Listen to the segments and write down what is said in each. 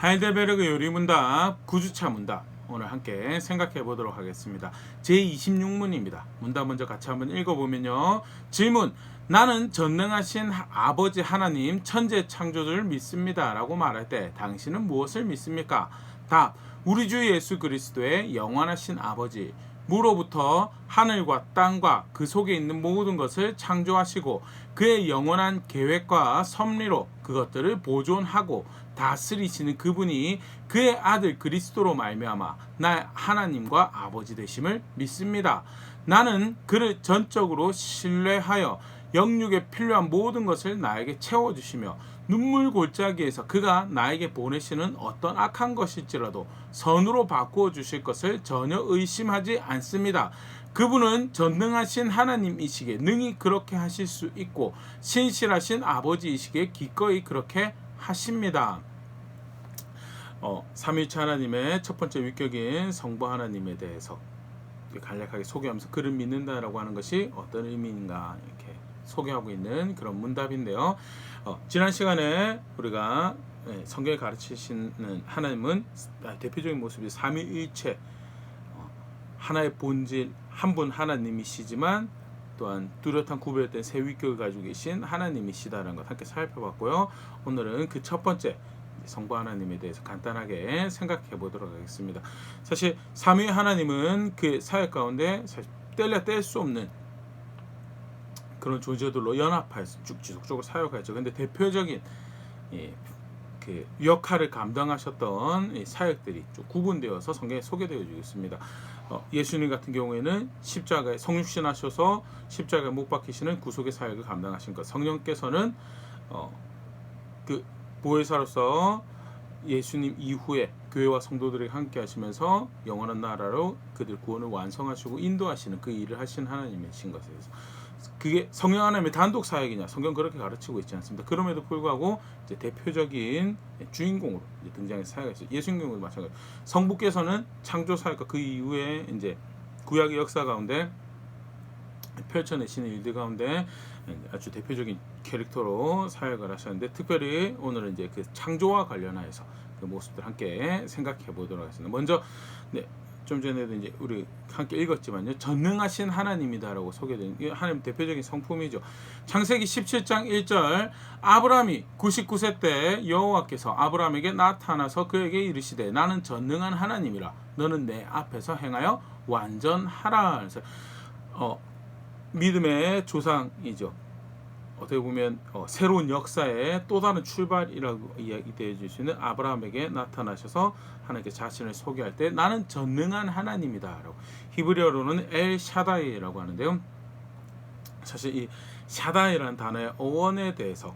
하이델베르그 요리 문답 9주차 문답 오늘 함께 생각해 보도록 하겠습니다. 제26문입니다. 문답 먼저 같이 한번 읽어보면요. 질문: 나는 전능하신 아버지 하나님 천재 창조주를 믿습니다 라고 말할 때 당신은 무엇을 믿습니까? 답: 우리 주 예수 그리스도의 영원하신 아버지, 무로부터 하늘과 땅과 그 속에 있는 모든 것을 창조하시고 그의 영원한 계획과 섭리로 그것들을 보존하고 다스리시는 그분이 그의 아들 그리스도로 말미암아 나 하나님과 아버지 되심을 믿습니다. 나는 그를 전적으로 신뢰하여 영육에 필요한 모든 것을 나에게 채워주시며 눈물 골짜기에서 그가 나에게 보내시는 어떤 악한 것일지라도 선으로 바꾸어 주실 것을 전혀 의심하지 않습니다. 그분은 전능하신 하나님이시기에 능히 그렇게 하실 수 있고 신실하신 아버지이시기에 기꺼이 그렇게 하십니다. 삼위일체 하나님의 첫 번째 위격인 성부 하나님에 대해서 간략하게 소개하면서 그를 믿는다라고 하는 것이 어떤 의미인가 이렇게 소개하고 있는 그런 문답인데요. 지난 시간에 우리가 성경에 가르치시는 하나님은 대표적인 모습이 삼위일체, 하나의 본질 한 분 하나님이시지만 또한 뚜렷한 구별된 세 위격을 가지고 계신 하나님이시다라는 것 함께 살펴봤고요. 오늘은 그 첫 번째 성부 하나님에 대해서 간단하게 생각해 보도록 하겠습니다. 사실 삼위 하나님은 그 사역 가운데 사실 뗄래야 뗄 수 없는 그런 존재들로 연합하여서 쭉 지속적으로 사역하죠. 근데 대표적인 그 역할을 감당하셨던 사역들이 좀 구분되어서 성경에 소개되어 있습니다. 예수님 같은 경우에는 십자가에 성육신하셔서 십자가에 못 박히시는 구속의 사역을 감당하신 것. 성령께서는 그 보혜사로서 예수님 이후에 교회와 성도들에게 함께 하시면서 영원한 나라로 그들 구원을 완성하시고 인도하시는 그 일을 하신 하나님이신 것에 대해서 그게 성령 하나님의 단독 사역이냐? 성경 그렇게 가르치고 있지 않습니다. 그럼에도 불구하고 이제 대표적인 주인공으로 이제 등장해서 사역했어요. 예수님도 마찬가지. 성부께서는 창조 사역과 그 이후에 이제 구약의 역사 가운데 펼쳐내시는 일들 가운데 아주 대표적인 캐릭터로 사역을 하셨는데, 특별히 오늘은 이제 그 창조와 관련해서 그 모습들 함께 생각해 보도록 하겠습니다. 먼저 좀 전에도 이제 우리 함께 읽었지만요, 전능하신 하나님이다라고 소개된 하나님 대표적인 성품이죠. 창세기 17장 1절 아브라함이 99세 때 여호와께서 아브라함에게 나타나서 그에게 이르시되 나는 전능한 하나님이라 너는 내 앞에서 행하여 완전하라. 그래서 믿음의 조상이죠. 어떻게 보면 새로운 역사의 또 다른 출발이라고 이야기되어 줄 수 있는 아브라함에게 나타나셔서 하나님께 자신을 소개할 때 나는 전능한 하나님이다 라고, 히브리어로는 엘 샤다이라고 하는데요. 사실 이 샤다이라는 단어의 어원에 대해서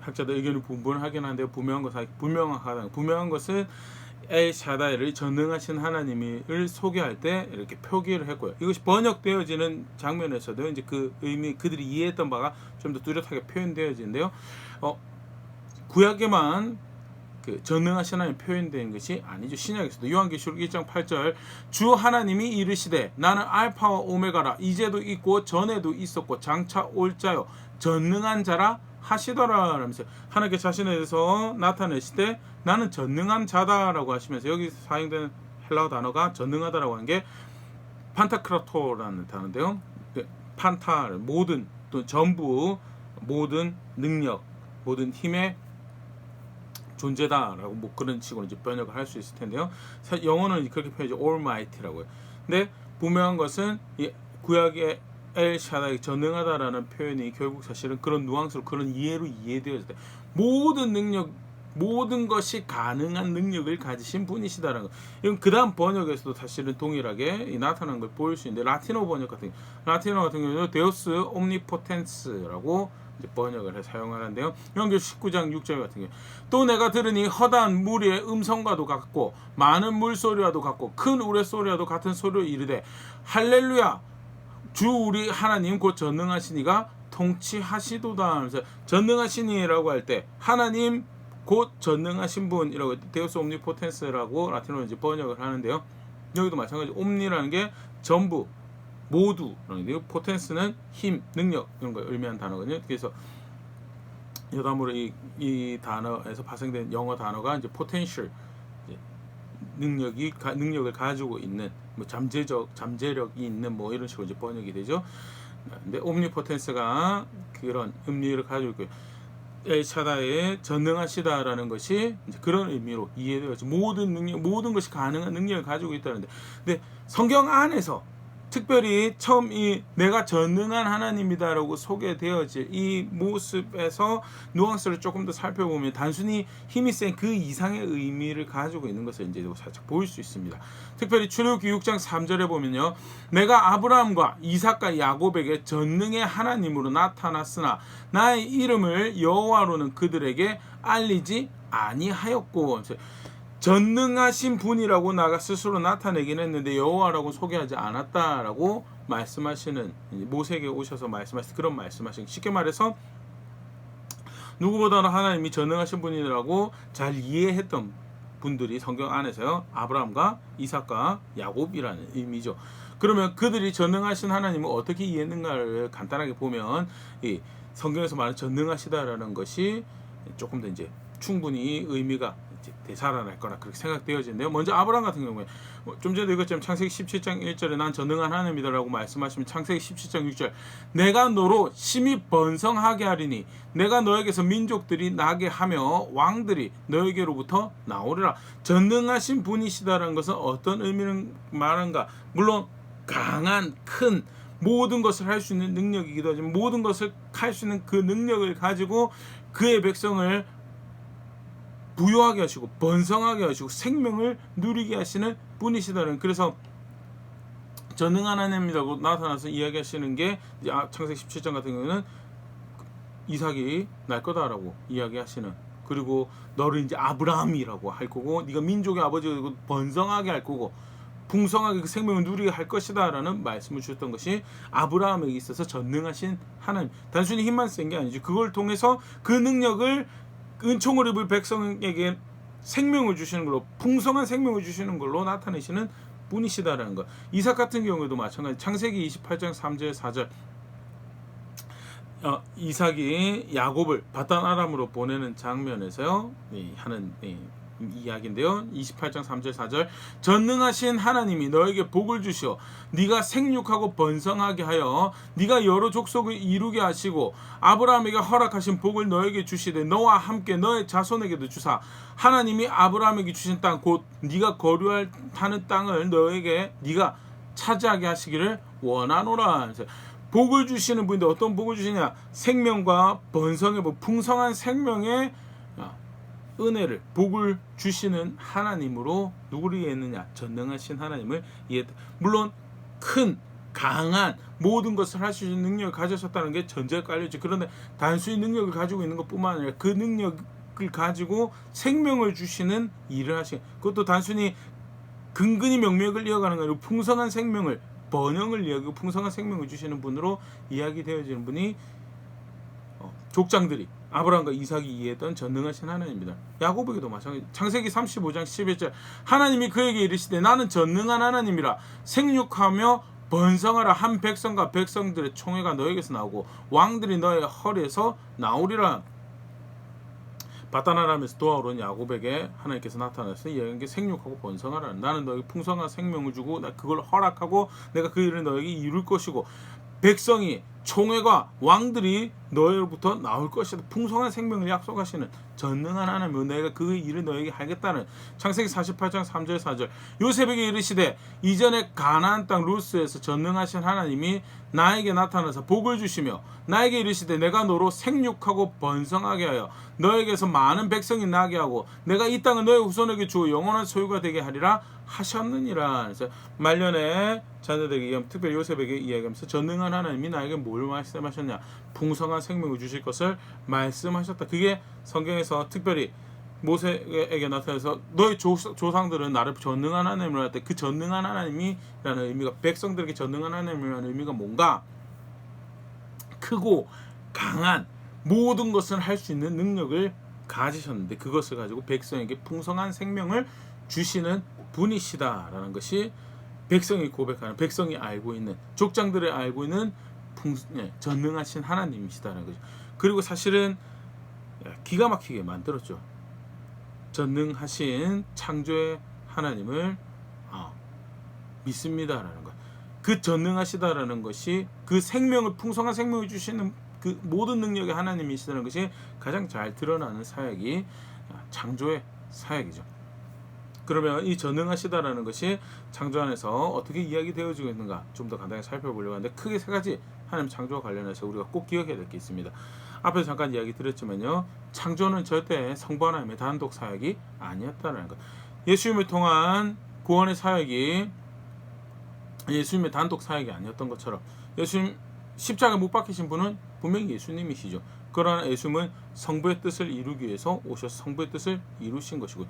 학자들 의견을 분분하긴 한데 분명한 것은 엘 샤다이를 전능하신 하나님을 소개할 때 이렇게 표기를 했고요. 이것이 번역되어지는 장면에서도 이제 그 의미, 그들이 이해했던 바가 좀 더 뚜렷하게 표현되어지는데요. 구약에만 그 전능하신 하나님 표현된 것이 아니죠. 신약에서도 요한계시록 1장 8절 주 하나님이 이르시되 나는 알파와 오메가라 이제도 있고 전에도 있었고 장차 올 자요 전능한 자라 하시더라 라면서 하나님께 자신에 대해서 나타내실 때 나는 전능한 자다라고 하시면서 여기서 사용되는 헬라어 단어가 전능하다라고 하는 게 판타크라토라는 단어인데요. 판타 모든 또 전부 모든 능력 모든 힘의 존재다라고 뭐 그런 식으로 이제 번역을 할 수 있을 텐데요. 영어는 그렇게 표현하죠. Almighty라고요. 근데 분명한 것은 이 구약의 엘 샤다이 전능하다라는 표현이 결국 사실은 그런 뉘앙스로 그런 이해로 이해되어질 때 모든 능력 모든 것이 가능한 능력을 가지신 분이시다라는 것. 이건 그 다음 번역에서도 사실은 동일하게 나타나는 걸 보일 수 있는데 라틴어 같은 경우는 데우스 옴니포텐스라고 번역을 해 사용하는데요. 요한계시록 19장 6절 같은 경우 또 내가 들으니 허다한 무리의 음성과도 같고 많은 물소리와도 같고 큰 우레소리와도 같은 소리로 이르되 할렐루야 주 우리 하나님 곧 전능하시니가 통치하시도다 하면서 전능하시니라고 할 때 하나님 곧 전능하신 분이라고 데우스 옴니포텐스라고 라틴어로 이제 번역을 하는데요. 여기도 마찬가지 옴니라는 게 전부 모두, 포텐스는 힘, 능력 이런 걸 의미하는 단어거든요. 그래서 여담으로 이 단어에서 파생된 영어 단어가 이제 potential, 능력을 가지고 있는, 뭐 잠재력이 있는 뭐 이런 식으로 이제 번역이 되죠. 근데 omnipotence가 그런 의미를 가지고 있고요. 엘샤다의 전능하시다라는 것이 이제 그런 의미로 이해되어서 모든 것이 가능한 능력을 가지고 있다는데, 근데 성경 안에서 특별히 처음 이 내가 전능한 하나님이다라고 소개되어질 이 모습에서 누앙스를 조금 더 살펴보면 단순히 힘이 센 그 이상의 의미를 가지고 있는 것을 이제 살짝 보일 수 있습니다. 특별히 출애굽기 6장 3절에 보면요, 내가 아브라함과 이삭과 야곱에게 전능의 하나님으로 나타났으나 나의 이름을 여호와로는 그들에게 알리지 아니하였고, 전능하신 분이라고 나가 스스로 나타내긴 했는데 여호와라고 소개하지 않았다라고 말씀하시는, 모세에게 오셔서 말씀하신 그런 말씀하신, 쉽게 말해서 누구보다나 하나님이 전능하신 분이라고 잘 이해했던 분들이 성경 안에서요, 아브라함과 이삭과 야곱이라는 의미죠. 그러면 그들이 전능하신 하나님을 어떻게 이해했는가를 간단하게 보면 이 성경에서 말하는 전능하시다라는 것이 조금 더 이제 충분히 의미가 되살아날 거라 그렇게 생각되어지는데요. 먼저 아브라함 같은 경우에 좀 전에 읽었지만 창세기 17장 1절에 난 전능한 하나님이다라고 말씀하시면 창세기 17장 6절 내가 너로 심히 번성하게 하리니 내가 너에게서 민족들이 나게 하며 왕들이 너에게로부터 나오리라. 전능하신 분이시다라는 것은 어떤 의미를 말하는가? 물론 강한, 큰, 모든 것을 할 수 있는 능력이기도 하지만 모든 것을 할 수 있는 그 능력을 가지고 그의 백성을 부유하게 하시고 번성하게 하시고 생명을 누리게 하시는 분이시다는, 그래서 전능한 하나님이라고 나타나서 이야기하시는 게 창세기 17장 같은 경우는 이삭이 날 거다라고 이야기하시는, 그리고 너를 이제 아브라함이라고 할 거고 네가 민족의 아버지가 되고 번성하게 할 거고 풍성하게 그 생명을 누리게 할 것이다 라는 말씀을 주셨던 것이 아브라함에게 있어서 전능하신 하나님, 단순히 힘만 센 게 아니죠. 그걸 통해서 그 능력을 은총을 입을 백성에게 생명을 주시는 걸로, 풍성한 생명을 주시는 걸로 나타내시는 분이시다라는 것. 이삭 같은 경우에도 마찬가지. 창세기 28장 3절 4절 이삭이 야곱을 바단 아람으로 보내는 장면에서요 하는 이야기인데요. 28장 3절 4절 전능하신 하나님이 너에게 복을 주시어 네가 생육하고 번성하게 하여 네가 여러 족속을 이루게 하시고 아브라함에게 허락하신 복을 너에게 주시되 너와 함께 너의 자손에게도 주사 하나님이 아브라함에게 주신 땅 곧 네가 거류할 타는 땅을 너에게 네가 차지하게 하시기를 원하노라. 복을 주시는 분인데 어떤 복을 주시냐? 생명과 번성의 복, 풍성한 생명의 은혜를, 복을 주시는 하나님으로 누구를 이해했느냐? 전능하신 하나님을 이해했다. 물론 큰, 강한 모든 것을 할 수 있는 능력을 가지셨다는 게 전제가 깔려있죠. 그런데 단순히 능력을 가지고 있는 것뿐만 아니라 그 능력을 가지고 생명을 주시는 일을 하시는, 그것도 단순히 근근히 명맥을 이어가는 게 아니라 풍성한 생명을, 번영을 이야기하고 풍성한 생명을 주시는 분으로 이야기되어지는 분이 족장들이 아브라함과 이삭이 이해했던 전능하신 하나님입니다. 야곱에게도 마찬가지. 창세기 35장 11절 하나님이 그에게 이르시되 나는 전능한 하나님이라 생육하며 번성하라. 한 백성과 백성들의 총회가 너에게서 나오고 왕들이 너의 허리에서 나오리라. 바다나람에서 도와오른 야곱에게 하나님께서 나타나서 이야기한 게 생육하고 번성하라. 나는 너에게 풍성한 생명을 주고 그걸 허락하고 내가 그 일을 너에게 이룰 것이고 백성이, 총회가, 왕들이 너희로부터 나올 것이다. 풍성한 생명을 약속하시는 전능한 하나님은 내가 그 일을 너에게 하겠다는. 창세기 48장 3절 4절 요셉에게 이르시되 이전에 가나안 땅 루스에서 전능하신 하나님이 나에게 나타나서 복을 주시며 나에게 이르시되 내가 너로 생육하고 번성하게 하여 너에게서 많은 백성이 나게 하고 내가 이 땅을 너의 후손에게 주어 영원한 소유가 되게 하리라 하셨느니라. 그래서 말년에 자녀들에게, 특별히 요셉에게 이야기하면서 전능한 하나님이 나에게 뭘 말씀하셨냐? 풍성한 생명을 주실 것을 말씀하셨다. 그게 성경에서 특별히 모세에게 나타나서 너희 조상들은 나를 전능한 하나님으로 할 때 그 전능한 하나님이라는 의미가, 백성들에게 전능한 하나님이라는 의미가 뭔가? 크고 강한 모든 것을 할 수 있는 능력을 가지셨는데 그것을 가지고 백성에게 풍성한 생명을 주시는 분이시다라는 것이 백성이 고백하는, 백성이 알고 있는, 족장들이 알고 있는 전능하신 하나님이시다는 거죠. 그리고 사실은 기가 막히게 만들었죠. 전능하신 창조의 하나님을 믿습니다라는 것. 그 전능하시다라는 것이 그 생명을 풍성한 생명을 주시는 그 모든 능력의 하나님이시다는 것이 가장 잘 드러나는 사역이 창조의 사역이죠. 그러면 이 전능하시다라는 것이 창조 안에서 어떻게 이야기되어지고 있는가 좀 더 간단히 살펴보려고 하는데 크게 세 가지 하나님 창조와 관련해서 우리가 꼭 기억해야 될 게 있습니다. 앞에서 잠깐 이야기 드렸지만요. 창조는 절대 성부 하나님의 단독 사역이 아니었다는 것. 예수님을 통한 구원의 사역이 예수님의 단독 사역이 아니었던 것처럼 예수님 십자가에 못 박히신 분은 분명히 예수님이시죠. 그러나 예수님은 성부의 뜻을 이루기 위해서 오셔서 성부의 뜻을 이루신 것이고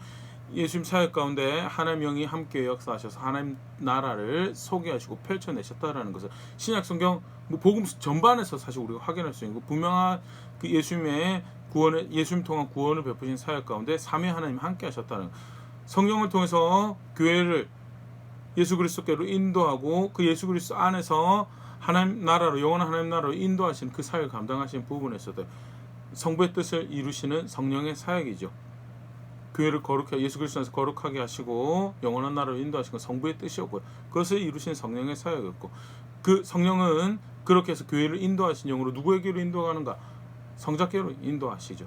예수님 사역 가운데 하나님의 영이 함께 역사하셔서 하나님 나라를 소개하시고 펼쳐내셨다라는 것을 신약 성경 복음 전반에서 사실 우리가 확인할 수 있는 분명한 그 예수님의 구원을 예수님 통한 구원을 베푸신 사역 가운데 삼위 하나님 함께 하셨다는 성령을 통해서 교회를 예수 그리스도께로 인도하고 그 예수 그리스도 안에서 하나님 나라로 영원한 하나님 나라로 인도하시는 그 사역을 감당하시는 부분에서도 성부의 뜻을 이루시는 성령의 사역이죠. 교회를 거룩하게 예수 그리스도 안에서 거룩하게 하시고 영원한 나라로 인도하시는 성부의 뜻이었고요. 그것을 이루신 성령의 사역이었고 그 성령은 그렇게 해서 교회를 인도하신 영으로 누구에게로 인도하는가? 성자께로 인도하시죠.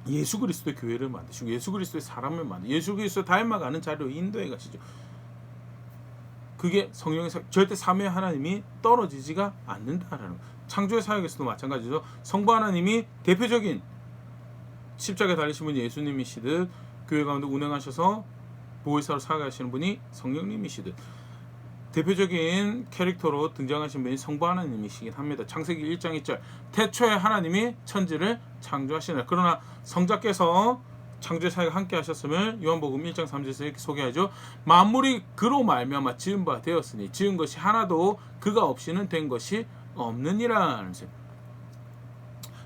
예수 그리스도의 교회를 만드시고 예수 그리스도의 사람을 만드시고 예수 그리스도 닮아가는 자리로 인도해 가시죠. 그게 성령의 사역, 절대 삼위 하나님이 떨어지지가 않는다라는 것. 창조의 사역에서도 마찬가지죠. 성부 하나님이 대표적인 십자가에 달리신 분이 예수님이시듯 교회 가운데 운행하셔서 보혜사로 살아가시는 분이 성령님이시듯 대표적인 캐릭터로 등장하신 분이 성부 하나님이시긴 합니다. 창세기 1장 1절 태초에 하나님이 천지를 창조하시느라 그러나 성자께서 창조의 사역을 함께 하셨음을 요한복음 1장 3절에서 이렇게 소개하죠. 만물이 그로 말미암아 지은 바 되었으니 지은 것이 하나도 그가 없이는 된 것이 없느니라.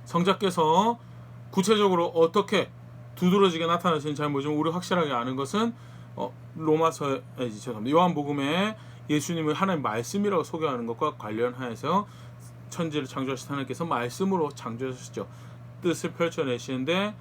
성자께서 구체적으로 어떻게 두드러지게 나타나시는지 잘 모르지만 우리 확실하게 아는 것은 로마서에 요한복음에 예수님을 하나님 말씀이라고 소개하는 것과 관련하여서 천지를 창조하신 하나님께서 말씀으로 창조하셨죠. 뜻을 펼쳐내시는데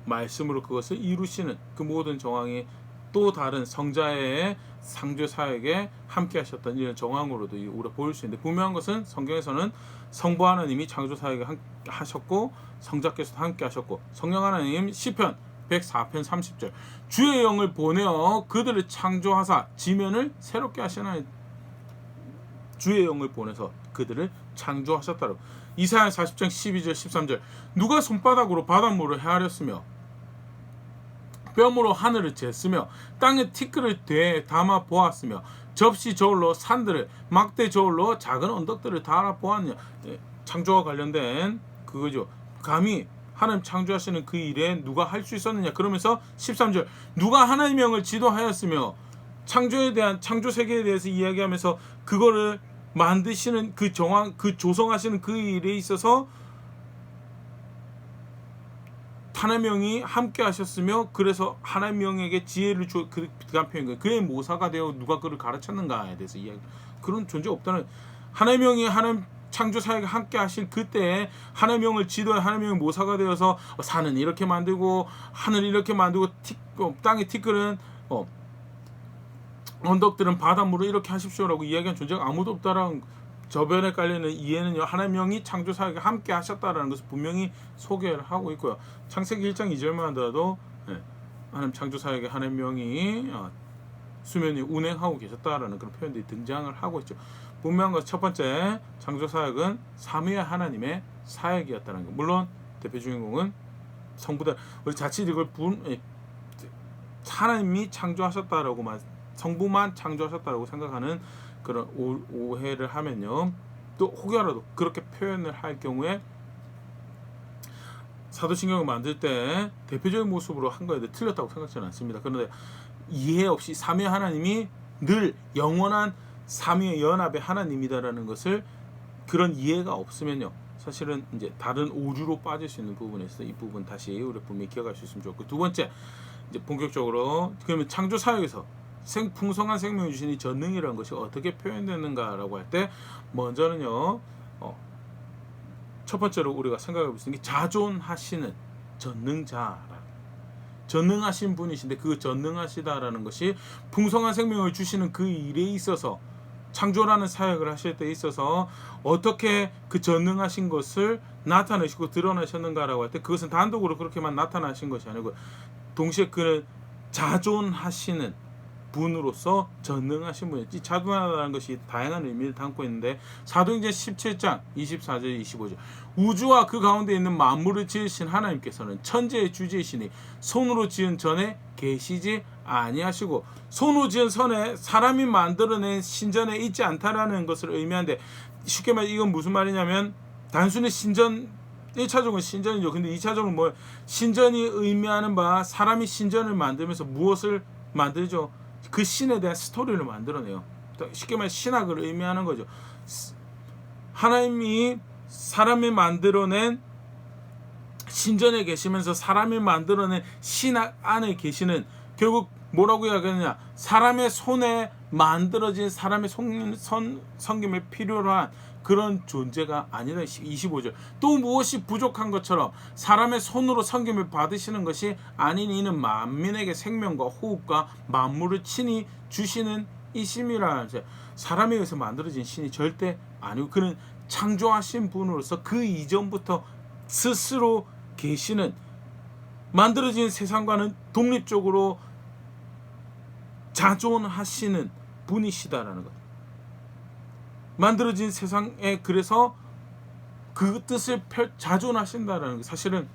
말씀으로 그것을 이루시는 그 모든 정황이 또 다른 성자의 창조 사역에 함께 하셨던 이런 정황으로도 우리가 보일 수 있는데 분명한 것은 성경에서는 성부 하나님이 창조 사역에 하셨고 성자께서도 함께 하셨고 성령 하나님 시편 104편 30절 주의 영을 보내어 그들을 창조하사 지면을 새롭게 하시나니 주의 영을 보내서 그들을 창조하셨다고 이사야 40장 12절 13절 누가 손바닥으로 바닷물을 헤아렸으며 뼘으로 하늘을 쟀으며 땅에 티끌을 되에 담아 보았으며 접시 저울로 산들을 막대 저울로 작은 언덕들을 달아 보았느냐. 창조와 관련된 그거죠. 감히 하나님 창조하시는 그 일에 누가 할 수 있었느냐. 그러면서 13절 누가 하나님의 영을 지도하였으며 창조에 대한 창조 세계에 대해서 이야기하면서 그거를 만드시는 그 정황 그 조성하시는 그 일에 있어서 하나님의 영이 함께 하셨으며 그래서 하나님의 영에게 지혜를 주 그간 표현 거예요. 그의 모사가 되어 누가 그를 가르쳤는가에 대해서 이야기. 그런 존재 없다는 하나님의 영이 하나님 창조 사역에 함께 하실 그때에 하나님의 영을 지도해 하나님의 영이 모사가 되어서 산은 이렇게 만들고 하늘 이렇게 만들고 땅의 티끌은 언덕들은 바닷물을 이렇게 하십시오라고 이야기한 존재가 아무도 없다라는 저변에 깔리는 이해는요 하나님의 영이 창조 사역에 함께 하셨다라는 것을 분명히 소개를 하고 있고요. 창세기 1장 2절만 하더라도 하나님 창조 사역에 하나님의 영이 수면이 운행하고 계셨다라는 그런 표현들이 등장을 하고 있죠. 분명한 것 첫 번째 창조 사역은 삼위의 하나님의 사역이었다는 것. 물론 대표 주인공은 성부다. 우리 자칫 이걸 하나님이 창조하셨다라고만 성부만 창조하셨다라고 생각하는 그런 오해를 하면요 또 혹여라도 그렇게 표현을 할 경우에 사도신경을 만들 때 대표적인 모습으로 한 거에 대해 틀렸다고 생각하지는 않습니다. 그런데 이해 없이 삼위 하나님이 늘 영원한 삼위의 연합의 하나님이다라는 것을 그런 이해가 없으면요 사실은 이제 다른 오류로 빠질 수 있는 부분에 있어서 이 부분 다시 우리 분명히 기억할 수 있으면 좋고 두 번째 이제 본격적으로 그러면 창조 사역에서 풍성한 생명을 주신 이 전능이라는 것이 어떻게 표현되는가라고 할 때 먼저는요 첫 번째로 우리가 생각해 볼 수 있는 게 자존하시는 전능자라. 전능하신 분이신데 그 전능하시다라는 것이 풍성한 생명을 주시는 그 일에 있어서 창조라는 사역을 하실 때 있어서 어떻게 그 전능하신 것을 나타내시고 드러내셨는가라고 할 때 그것은 단독으로 그렇게만 나타나신 것이 아니고 동시에 그는 자존하시는 분으로서 전능하신 분이지. 자존하다는 것이 다양한 의미를 담고 있는데 사도행전 17장 24절 25절 우주와 그 가운데 있는 만물을 지으신 하나님께서는 천지의 주제이시니 손으로 지은 전에 계시지 아니하시고 손으로 지은 선에 사람이 만들어낸 신전에 있지 않다라는 것을 의미하는데 쉽게 말해 이건 무슨 말이냐면 단순히 신전 1차적은 신전이죠. 근데 2차적은 뭐 신전이 의미하는 바 사람이 신전을 만들면서 무엇을 만들죠? 그 신에 대한 스토리를 만들어내요. 쉽게 말해 신학을 의미하는 거죠. 하나님이 사람이 만들어낸 신전에 계시면서 사람이 만들어낸 신학 안에 계시는 결국 뭐라고 이야기하느냐 사람의 손에 만들어진 사람의 섬김을 필요로 한 그런 존재가 아니다. 25절 또 무엇이 부족한 것처럼 사람의 손으로 섬김을 받으시는 것이 아닌 이는 만민에게 생명과 호흡과 만물을 친히 주시는 이심이라. 사람에 의해서 만들어진 신이 절대 아니고 그는 창조하신 분으로서 그 이전부터 스스로 계시는 만들어진 세상과는 독립적으로 자존하시는 분이시다라는 것. 만들어진 세상에 그래서 그 뜻을 자존하신다라는 것. 사실은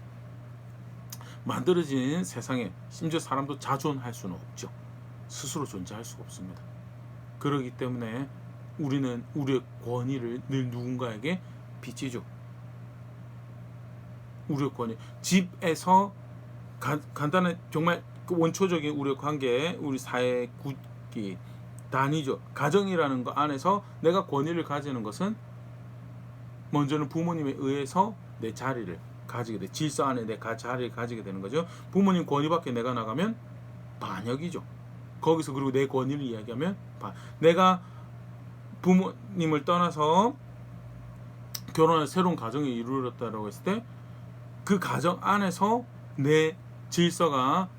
만들어진 세상에 심지어 사람도 자존할 수는 없죠. 스스로 존재할 수가 없습니다. 그렇기 때문에 우리는 우리의 권위를 늘 누군가에게 비치죠. 우리의 권위. 집에서 간단한 정말 원초적인 우리의 관계, 우리 사회 굳기 단위죠. 가정이라는 것 안에서 내가 권위를 가지는 것은 먼저는 부모님에 의해서 내 자리를 가지게 돼. 질서 안에 내 자리를 가지게 되는 거죠. 부모님 권위 밖에 내가 나가면 반역이죠. 거기서 그리고 내 권위를 이야기하면 내가 부모님을 떠나서 결혼한 새로운 가정이 이루어졌다고 했을 때 그 가정 안에서 내 질서가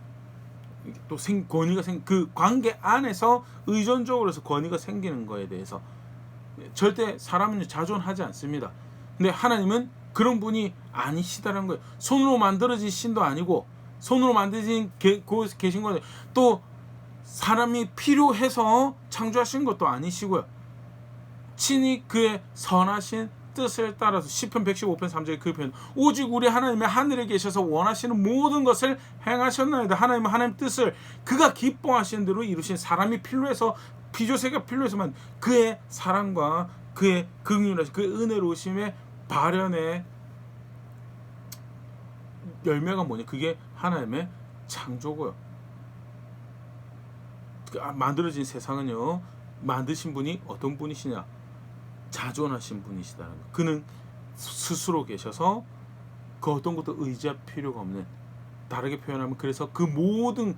또 권위가 그 관계 안에서 의존적으로 해서 권위가 생기는 거에 대해서 절대 사람은 자존하지 않습니다. 근데 하나님은 그런 분이 아니시다는 거예요. 손으로 만들어진 신도 아니고 손으로 만들어진 계신 거예요. 또 사람이 필요해서 창조하신 것도 아니시고요. 친히 그의 선하신 뜻을 따라서 시편 115편 3절 그 표현 오직 우리 하나님의 하늘에 계셔서 원하시는 모든 것을 행하셨나이다. 하나님은 하나님 뜻을 그가 기뻐하시는 대로 이루신 사람이 필요해서 피조세가 필요해서만 그의 사랑과 그의 긍휼하심 그의 은혜로우심의 발현의 열매가 뭐냐 그게 하나님의 창조고요. 만들어진 세상은요 만드신 분이 어떤 분이시냐 자존하신 분이시다는 것. 그는 스스로 계셔서 그 어떤 것도 의지할 필요가 없는 다르게 표현하면 그래서 그 모든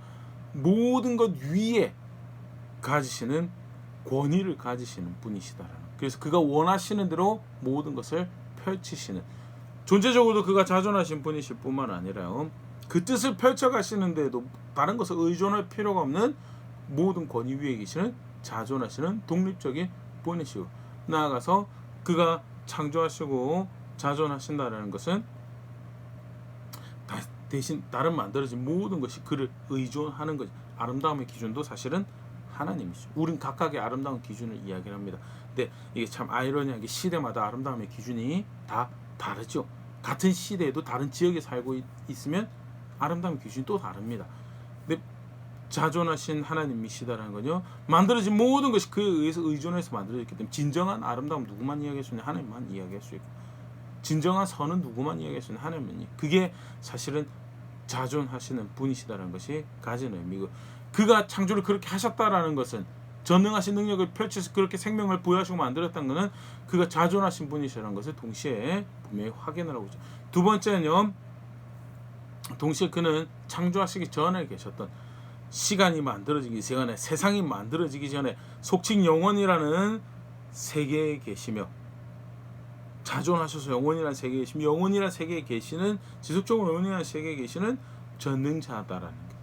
것 위에 가지시는 권위를 가지시는 분이시다라는 것. 그래서 그가 원하시는 대로 모든 것을 펼치시는 존재적으로도 그가 자존하신 분이실 뿐만 아니라요. 그 뜻을 펼쳐가시는데도 다른 것을 의존할 필요가 없는 모든 권위 위에 계시는 자존하시는 독립적인 분이시고 나아가서 그가 창조하시고 자존하신다라는 것은 대신 다른 만들어진 모든 것이 그를 의존하는 것. 아름다움의 기준도 사실은 하나님이죠. 우린 각각의 아름다운 기준을 이야기를 합니다. 근데 이게 참 아이러니하게 시대마다 아름다움의 기준이 다 다르죠. 같은 시대에도 다른 지역에 살고 있으면 아름다움의 기준이 또 다릅니다. 근데 자존하신 하나님이시다라는 거죠. 만들어진 모든 것이 그에 의해서 의존해서 만들어졌기 때문에 진정한 아름다움 누구만 이야기할 수 있는 하나님만 이야기할 수 있고 진정한 선은 누구만 이야기할 수 있는 하나님만이 그게 사실은 자존하시는 분이시다라는 것이 가진 의미고 그가 창조를 그렇게 하셨다라는 것은 전능하신 능력을 펼쳐서 그렇게 생명을 부여하시고 만들었다는 것은 그가 자존하신 분이시라는 것을 동시에 분명히 확인을 하고 있죠. 두 번째는요. 동시에 그는 창조하시기 전에 계셨던 시간이 만들어지기 전에 세상이 만들어지기 전에 속칭 영원이라는 세계에 계시며 자존하셔서 영원이라는 세계에 계시면 영원이라는 세계에 계시는 지속적으로 영원이라는 세계에 계시는 전능자다라는 거.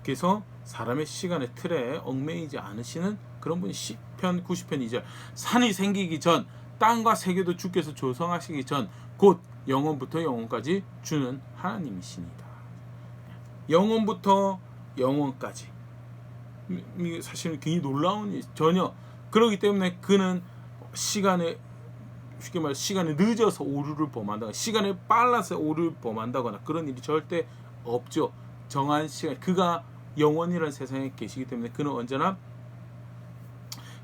그래서 사람의 시간의 틀에 얽매이지 않으시는 그런 분이 시편 90편 2절 산이 생기기 전 땅과 세계도 주께서 조성하시기 전 곧 영원부터 영원까지 주는 하나님이시니다. 영원부터 영원까지. 이게 사실 굉장히 놀라운 일, 전혀 그렇기 때문에 그는 시간에 쉽게 말해 시간에 늦어서 오류를 범한다거나 시간에 빨라서 오류를 범한다거나 그런 일이 절대 없죠. 정한 시간, 그가 영원이라는 세상에 계시기 때문에 그는 언제나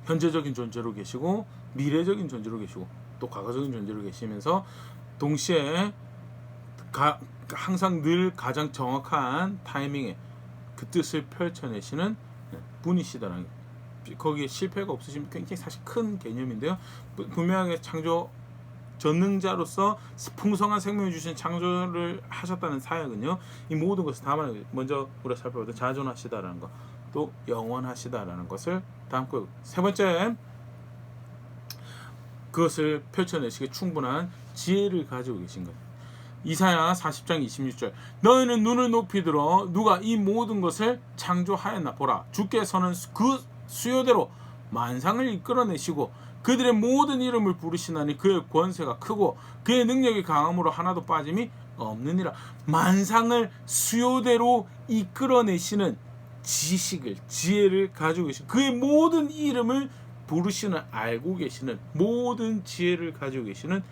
현재적인 존재로 계시고 미래적인 존재로 계시고 또 과거적인 존재로 계시면서 동시에 항상 늘 가장 정확한 타이밍에 그 뜻을 펼쳐내시는 분이시다라는 거기에 실패가 없으시면 굉장히 사실 큰 개념인데요. 분명하게 창조 전능자로서 풍성한 생명을 주신 창조를 하셨다는 사역은요, 이 모든 것을 담아 먼저 우리가 살펴보던 자존하시다라는 것, 또 영원하시다라는 것을 담고, 세 번째 그것을 펼쳐내시기에 충분한 지혜를 가지고 계신 거예요. 이사야 40장 26절 너희는 눈을 높이 들어 누가 이 모든 것을 창조하였나 보라. 주께서는 그 수요대로 만상을 이끌어내시고 그들의 모든 이름을 부르시나니 그의 권세가 크고 그의 능력이 강함으로 하나도 빠짐이 없느니라. 만상을 수요대로 이끌어내시는 지식을, 지혜를 가지고 계시고 그의 모든 이름을 부르시는, 알고 계시는, 모든 지혜를 가지고 계시는,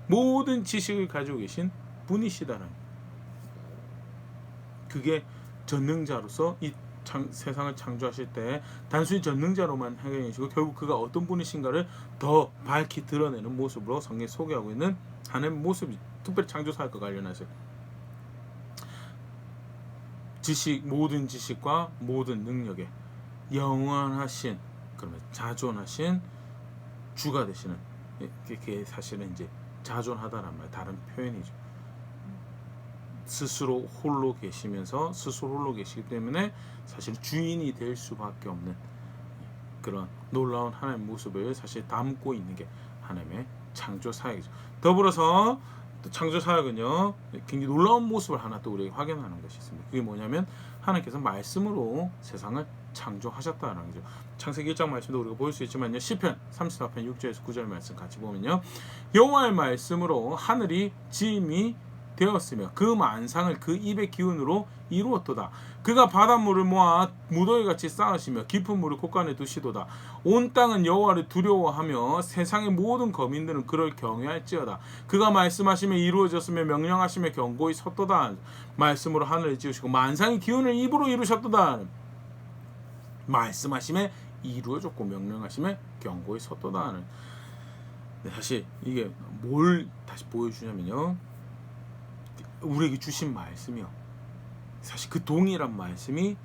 모든 지식을 가지고 계신 분이시다는, 그게 전능자로서 이 세상을 창조하실 때 단순히 전능자로만 하게 계시고 결국 그가 어떤 분이신가를 더 밝히 드러내는 모습으로 성경이 소개하고 있는 하나님의 모습이, 특별히 창조 사역과 관련해서 지식, 모든 지식과 모든 능력에 영원하신, 그러면 자존하신 주가 되시는, 그게 사실은 이제 자존하다는 말 다른 표현이죠. 스스로 홀로 계시면서 스스로 홀로 계시기 때문에 사실 주인이 될 수밖에 없는 그런 놀라운 하나님의 모습을 사실 담고 있는 게 하나님의 창조 사역이죠. 더불어서 또 창조 사역은요, 굉장히 놀라운 모습을 하나 또 우리에게 확인하는 것이 있습니다. 그게 뭐냐면 하나님께서 말씀으로 세상을 창조하셨다는 거죠. 창세기 1장 말씀도 우리가 볼 수 있지만요, 시편 34편 6절에서 9절 말씀 같이 보면요, 여호와의 말씀으로 하늘이 지음이 되었으며 그 만상을 그 입의 기운으로 이루었도다. 그가 바닷물을 모아 무더기같이 쌓으시며 깊은 물을 곳간에 두시도다. 온 땅은 여호와를 두려워하며 세상의 모든 거민들은 그를 경외할지어다. 그가 말씀하시며 이루어졌으며 명령하시며 경고히 섰도다. 말씀으로 하늘을 지으시고 만상의 기운을 입으로 이루셨도다. 말씀하시며 이루어졌고 명령하시며 경고히 섰도다. 사실 이게 뭘 다시 보여주냐면요, 우리에게 주신 말씀이요, 사실 그 동일한 말씀이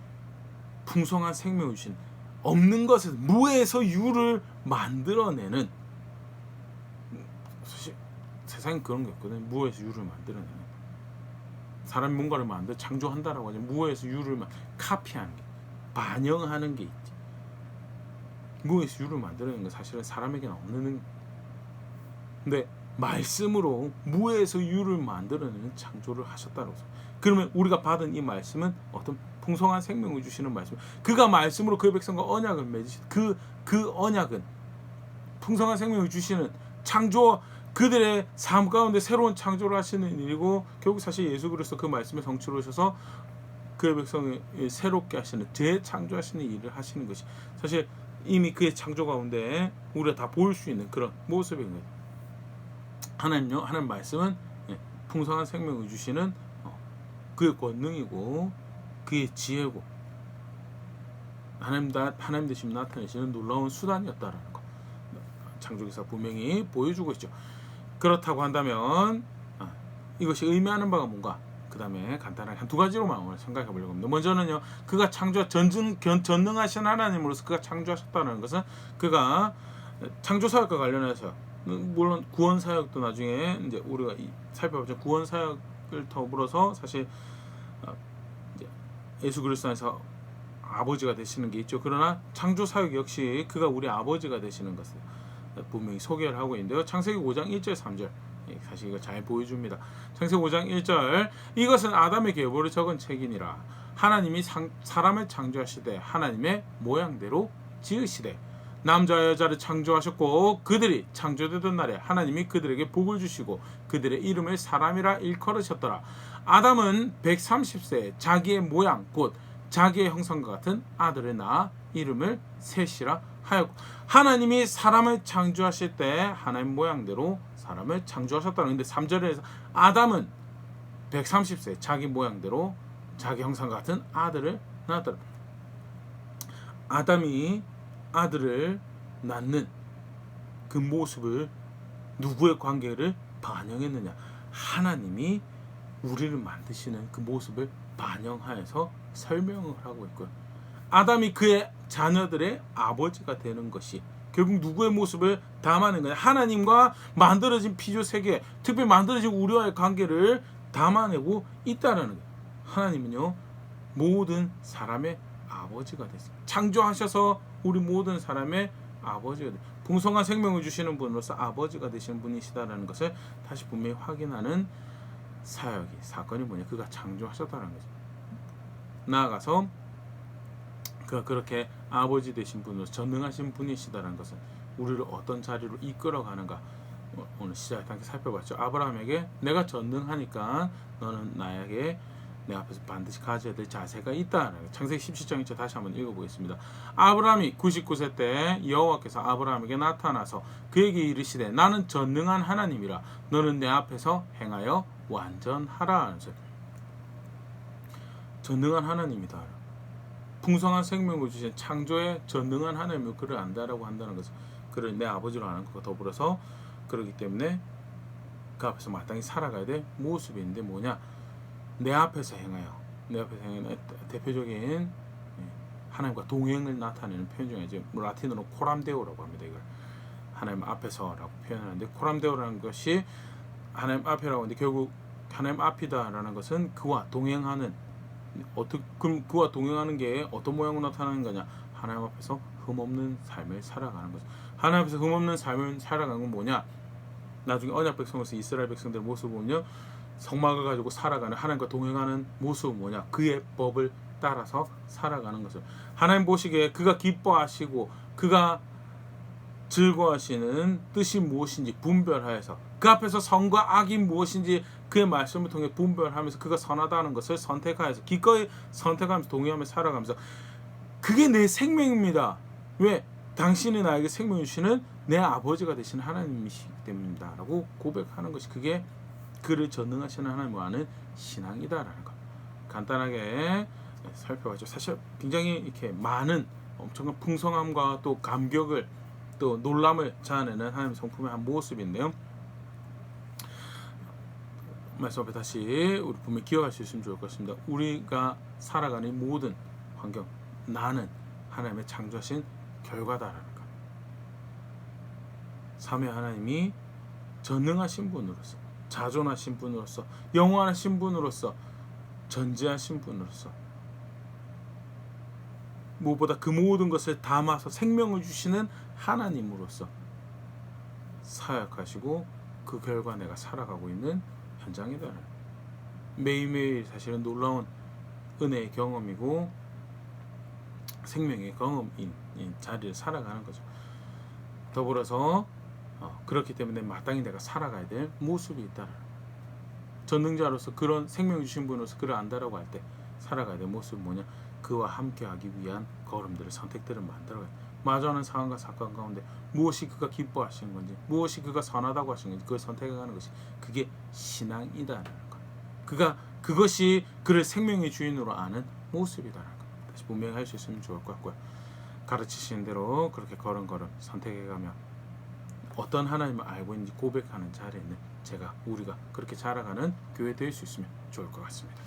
풍성한 생명을 주신, 없는 것에서 무에서 유를 만들어내는, 사실 세상에 그런 게 없거든요. 무에서 유를 만들어내는, 사람이 뭔가를 만들어 창조한다라고 하죠. 무에서 유를 카피하는 게, 반영하는 게 있지. 무에서 유를 만들어내는 건 사실은 사람에게는 없는, 근데 말씀으로 무에서 유를 만들어내는 창조를 하셨다고. 그러면 우리가 받은 이 말씀은 어떤 풍성한 생명을 주시는 말씀, 그가 말씀으로 그의 백성과 언약을 맺으신 그 언약은 풍성한 생명을 주시는 창조, 그들의 삶 가운데 새로운 창조를 하시는 일이고, 결국 사실 예수 그리스도 그 말씀에 성취로 오셔서 그의 백성을 새롭게 하시는, 재창조하시는 일을 하시는 것이 사실 이미 그의 창조 가운데 우리가 다 볼 수 있는 그런 모습인 거예요. 하나님 말씀은 풍성한 생명을 주시는 그의 권능이고 그의 지혜고 하나님 되심 나타내시는 놀라운 수단이었다라는 것, 창조기사 분명히 보여주고 있죠. 그렇다고 한다면 이것이 의미하는 바가 뭔가, 그 다음에 간단하게 한 두 가지로만 오늘 생각해 보려고 합니다. 먼저는요, 그가 전능하신 하나님으로서 그가 창조하셨다는 것은 그가 창조 사역과 관련해서, 물론 구원 사역도 나중에 이제 우리가 살펴보죠. 구원 사역을 더불어서 사실 이제 예수 그리스도 안에서 아버지가 되시는 게 있죠. 그러나 창조 사역 역시 그가 우리 아버지가 되시는 것을 분명히 소개를 하고 있는데요. 창세기 5장 1절 3절 사실 이거 잘 보여줍니다. 창세기 5장 1절 이것은 아담의 계보를 적은 책이니라. 하나님이 사람을 창조하시되 하나님의 모양대로 지으시되 남자와 여자를 창조하셨고 그들이 창조되던 날에 하나님이 그들에게 복을 주시고 그들의 이름을 사람이라 일컬으셨더라. 아담은 130세에 자기의 모양 곧 자기의 형상과 같은 아들을 낳아 이름을 셋이라 하였고 하나님이 사람을 창조하실 때 하나님 모양대로 사람을 창조하셨다는. 근데 3절에서 아담은 130세 자기 모양대로 자기 형상과 같은 아들을 낳았더라. 아담이 아들을 낳는 그 모습을 누구의 관계를 반영했느냐? 하나님이 우리를 만드시는 그 모습을 반영하여서 설명을 하고 있고요. 아담이 그의 자녀들의 아버지가 되는 것이 결국 누구의 모습을 담아낸 거냐? 하나님과 만들어진 피조 세계, 특별히 만들어진 우리와의 관계를 담아내고 있다는 거예요. 하나님은요 모든 사람의 아버지가 됐습니다. 창조하셔서 우리 모든 사람의 아버지가 돼. 풍성한 생명을 주시는 분으로서 아버지가 되시는 분이시다라는 것을 다시 분명히 확인하는 사건이 뭐냐? 그가 창조하셨다는 거죠. 나아가서 그가 그렇게 아버지 되신 분으로 전능하신 분이시다는 것은 우리를 어떤 자리로 이끌어가는가 오늘 시작에 함께 살펴봤죠. 아브라함에게 내가 전능하니까 너는 나에게 내 앞에서 반드시 가져야 될 자세가 있다. 창세기 17장 2절 다시 한번 읽어보겠습니다. 아브라함이 99세 때 여호와께서 아브라함에게 나타나서 그에게 이르시되 나는 전능한 하나님이라 너는 내 앞에서 행하여 완전하라. 전능한 하나님이다. 풍성한 생명을 주신 창조의 전능한 하나님을 그를 안다라고 한다는 것은 그를 내 아버지로 하는 것과 더불어서 그렇기 때문에 그 앞에서 마땅히 살아가야 될 모습이 있는데 뭐냐? 내 앞에서 행하여 대표적인 하나님과 동행을 나타내는 표현 중에 이제 라틴어로 코람데오라고 합니다. 이걸 하나님 앞에서라고 표현하는데 코람데오라는 것이 하나님 앞이라고 하는데 결국 하나님 앞이다라는 것은 그와 동행하는 그럼 그와 동행하는 게 어떤 모양으로 나타나는 거냐? 하나님 앞에서 흠없는 삶을 살아가는 거죠. 하나님 앞에서 흠없는 삶을 살아가는 건 뭐냐? 나중에 언약 백성으로서 이스라엘 백성들의 모습을 보면 성막을 가지고 살아가는 하나님과 동행하는 모습은 뭐냐? 그의 법을 따라서 살아가는 것을 하나님 보시기에 그가 기뻐하시고 그가 즐거워하시는 뜻이 무엇인지 분별하여서 그 앞에서 선과 악이 무엇인지 그의 말씀을 통해 분별하면서 그가 선하다는 것을 선택하여서 기꺼이 선택하면서 동의하며 살아가면서 그게 내 생명입니다. 왜? 당신이 나에게 생명을 주시는 내 아버지가 되시는 하나님이시기 때문입니다. 라고 고백하는 것이 그게 그를 전능하시는 하나님을 아는 신앙이다라는 것. 간단하게 살펴봤죠. 사실 굉장히 이렇게 많은 엄청난 풍성함과 또 감격을 또 놀람을 자아내는 하나님의 성품의 한 모습인데요. 말씀 앞에 다시 우리 분명히 기억할 수 있으면 좋을 것 같습니다. 우리가 살아가는 모든 환경, 나는 하나님의 창조하신 결과다라는 것. 삼위 하나님이 전능하신 분으로서, 자존하신 분으로서, 영원하신 분으로서, 전지하신 분으로서 무엇보다 그 모든 것을 담아서 생명을 주시는 하나님으로서 사역하시고 그 결과 내가 살아가고 있는 현장이다. 매일매일 사실은 놀라운 은혜의 경험이고 생명의 경험인 자리를 살아가는 거죠. 더불어서 그렇기 때문에 마땅히 내가 살아가야 될 모습이 있다. 전능자로서 그런 생명을 주신 분으로서 그를 안다라고 할 때 살아가야 될 모습은 뭐냐? 그와 함께하기 위한 걸음들을 선택들을 만들어야 돼. 마주하는 상황과 사건 가운데 무엇이 그가 기뻐하시는 건지 무엇이 그가 선하다고 하시는 건지 그걸 선택해가는 것이 그게 신앙이다라는 것. 그것이 그를 생명의 주인으로 아는 모습이다라는 것. 다시 분명히 할 수 있으면 좋을 것 같고요. 가르치시는 대로 그렇게 걸음걸음 선택해가며 어떤 하나님을 알고 있는지 고백하는 자리에 있는 우리가 그렇게 자라가는 교회 될 수 있으면 좋을 것 같습니다.